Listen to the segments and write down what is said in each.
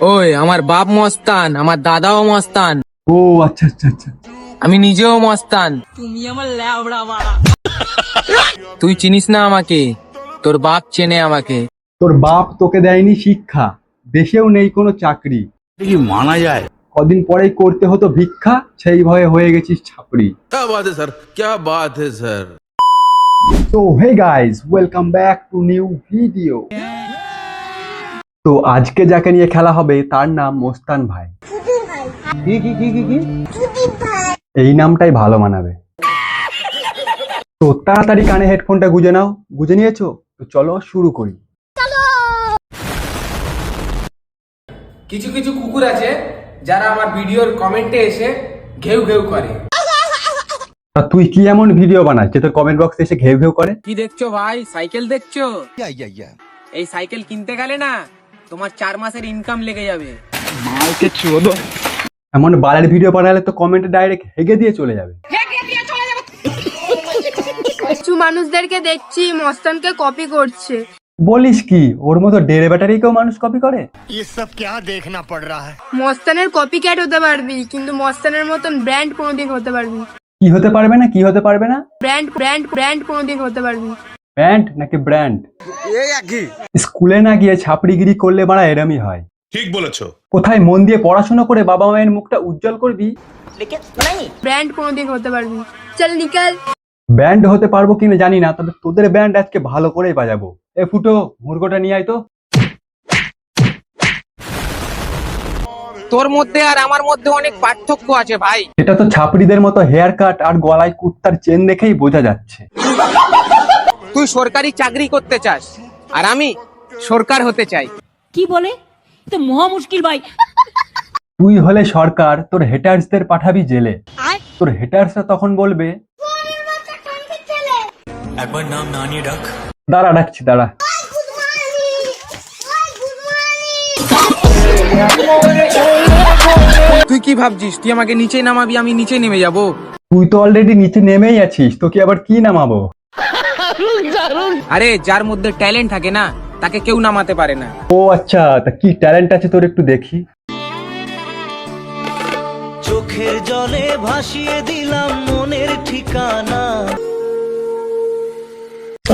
ওই আমার বাপ মস্তান, আমার দাদাও মস্তান, ও আচ্ছা আচ্ছা আচ্ছা। আমি নিজেও মস্তান। তুমি আমার ল্যাবড়া বাড়া। তুই চিনিস না আমাকে, তোর বাপ চেনে আমাকে। তোর বাপ তোকে দেয়নি শিক্ষা, দেশেও নেই কোনো চাকরি, কি মানা যায়? কদিন পরেই করতে হতো ভিক্ষা, সেই ভয়ে হয়ে গেছিস ছাপড়ি। क्या बात है सर, क्या बात है सर। তো hey guys, welcome back to new video. তো আজকে যাকে নিয়ে খেলা হবে তার নাম মোস্তান ভাই। কি কি কি কি কি? এই নামটাই ভালো মানাবে। তো তাড়াতাড়ি কানে হেডফোনটা গুঁজে নাও। গুঁজে নিয়েছো? তো চলো শুরু করি। কিছু কিছু কুকুর আছে যারা আমার ভিডিওর কমেন্টে এসে ঘেউ ঘেউ করে। তা তুই কি এমন ভিডিও বানাস যে তোর কমেন্ট বক্সে এসে ঘেউ ঘেউ করে? কি দেখছো ভাই? সাইকেল দেখছো? এই সাইকেল কিনতে গেলে না তোমার 4 মাসের ইনকাম লেগে যাবে। এমন বালের ভিডিও বানালে তো কমেন্টে ডাইরেক্ট হেগে দিয়ে চলে যাবে। কিছু মানুষদেরকে দেখছি মস্তানকে কপি করছে। বলিস কি, ওর মতো ডেরে ব্যাটারিকেও মানুষ কপি করে? ये सब क्या देखना पड़ रहा है। মস্তানের কপি ক্যাট হতে পারবি, কিন্তু মস্তানের মতন ব্র্যান্ড কোনোদিন হতে পারবি। কি হতে পারবে না? কি হতে পারবে না? ব্র্যান্ড ব্র্যান্ড ব্র্যান্ড কোনোদিন হতে পারবি। প্যান্ট নাকি ব্র্যান্ড? স্কুলে না গিয়ে ছাপড়িগিরি করলে বাড়া এরমই হয়। ঠিক বলেছো। কোথায় মন দিয়ে পড়াশোনা করে বাবা মায়ের মুখটা উজ্জ্বল করবি? ব্র্যান্ড কোনোদিন হতে পারবি। চল নিকাল। ব্যান্ড হতে পারবো কিনা জানি না, তবে তোদের ব্যান্ড আজকে ভালো করেই বাজাবো। এ ফুটো, মুরগোটা নিয়ে আয় তো। তোর মধ্যে আর আমার মধ্যে অনেক পার্থক্য আছে ভাই। এটা তো ছাপড়িদের মতো হেয়ার কাট আর গলায় কুত্তার চেন দেখেই বোঝা যাচ্ছে। তুই সরকারি চাকরি করতে চাস আর আমি সরকার হতে চাই। কি বলে? তো মহা মুশকিল ভাই। তুই হলে সরকার, তোর হেটার্সদের পাঠাবি জেলে। তোর হেটার্সরা তখন বলবে, একবার নাম না নিয়ে ডাক। দাঁড়া ডাকছি দাঁড়া। তুই কি ভাবছিস তুই আমাকে নিচে নামাবি, আমি নিচে নেমে যাব? তুই তো অলরেডি নিচে নেমেই আছিস, তোকে আবার কি নামাবো? আরে যার মধ্যে ট্যালেন্ট থাকে না তাকে কেউ নামাতে পারে না। ও আচ্ছা, তা কি ট্যালেন্ট আছে তোর একটু দেখি। চোখের জলে ভাসিয়ে দিলাম মনের ঠিকানা।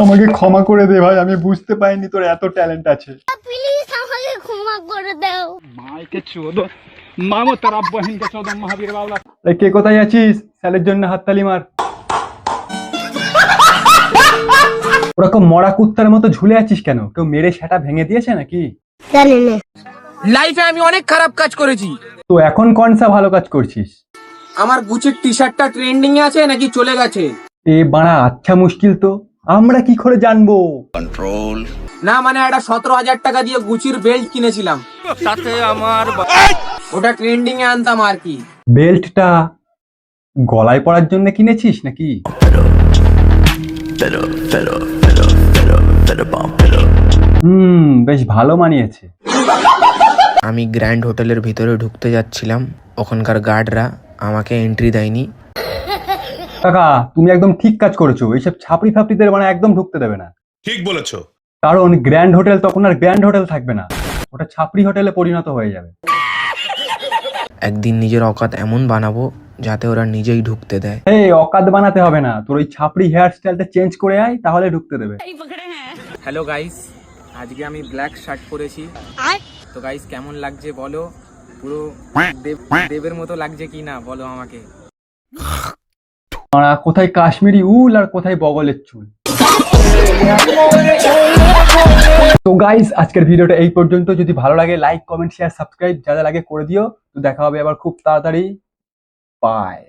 আমাকে ক্ষমা করে দে ভাই, আমি বুঝতে পারিনি তোর এত ট্যালেন্ট আছে। প্লিজ আমাকে ক্ষমা করে দাও। কে কোথায় আছিস? স্যালের জন্য হাততালি মার। ওরকম মরা কুত্তার মতো ঝুলে আছিস কেন? কেউ মেরে সেটা ভেঙে দিয়েছে নাকি? জানি না। লাইফে আমি অনেক খারাপ কাজ করেছি। তো এখন কোনসা ভালো কাজ করছিস? আমার গুচির টি শার্টটা ট্রেন্ডিং এ আছে নাকি চলে গেছে? এ বাড়া আচ্ছা মুশকিল তো, আমরা কি করে জানবো? না মানে একটা 17,000 টাকা দিয়ে গুচির বেল্ট কিনেছিলাম, তাতে আমার ওটা ট্রেন্ডিং এ আনতাম আর কি। বেল্টটা গলায় পরার জন্য কিনেছিস নাকি? বেশ ভালো মানিয়েছে। আমি গ্র্যান্ড হোটেলের ভিতরে ঢুকতে যাচ্ছিলাম, ওখানকার গার্ডরা আমাকে এন্ট্রি দেয়নি। কাকা তুমি একদম ঠিক কাজ করেছো, এইসব ছাপড়ি ফাপড়িদের মানে একদম ঢুকতে দেবে না। ঠিক বলেছো। কারণ গ্র্যান্ড হোটেল তখন আর গ্র্যান্ড হোটেল থাকবে না, ওটা ছাপড়ি হোটেলে পরিণত হয়ে যাবে। একদিন নিজের অকাত এমন বানাবো যাতে ওরা নিজেই ঢুকতে দেয়। এই অকাদ বানাতে হবে না, তোর ওই ছাপড়ি হেয়ার স্টাইলটা চেঞ্জ করে আয়, তাহলে ঢুকতে দেবে। হ্যালো গাইস, আজকে আমি ব্ল্যাক শার্ট পরেছি। তো গাইস কেমন লাগছে বলো? পুরো দেবের মতো লাগছে কি না বলো আমাকে। কোথায় কাশ্মীরি উল আর কোথায় বগলের চুল। তো গাইস আজকের ভিডিওটা এই পর্যন্ত। যদি ভালো লাগে লাইক কমেন্ট শেয়ার সাবস্ক্রাইব যা যা লাগে করে দিও। তো দেখা হবে আবার খুব তাড়াতাড়ি। বাই।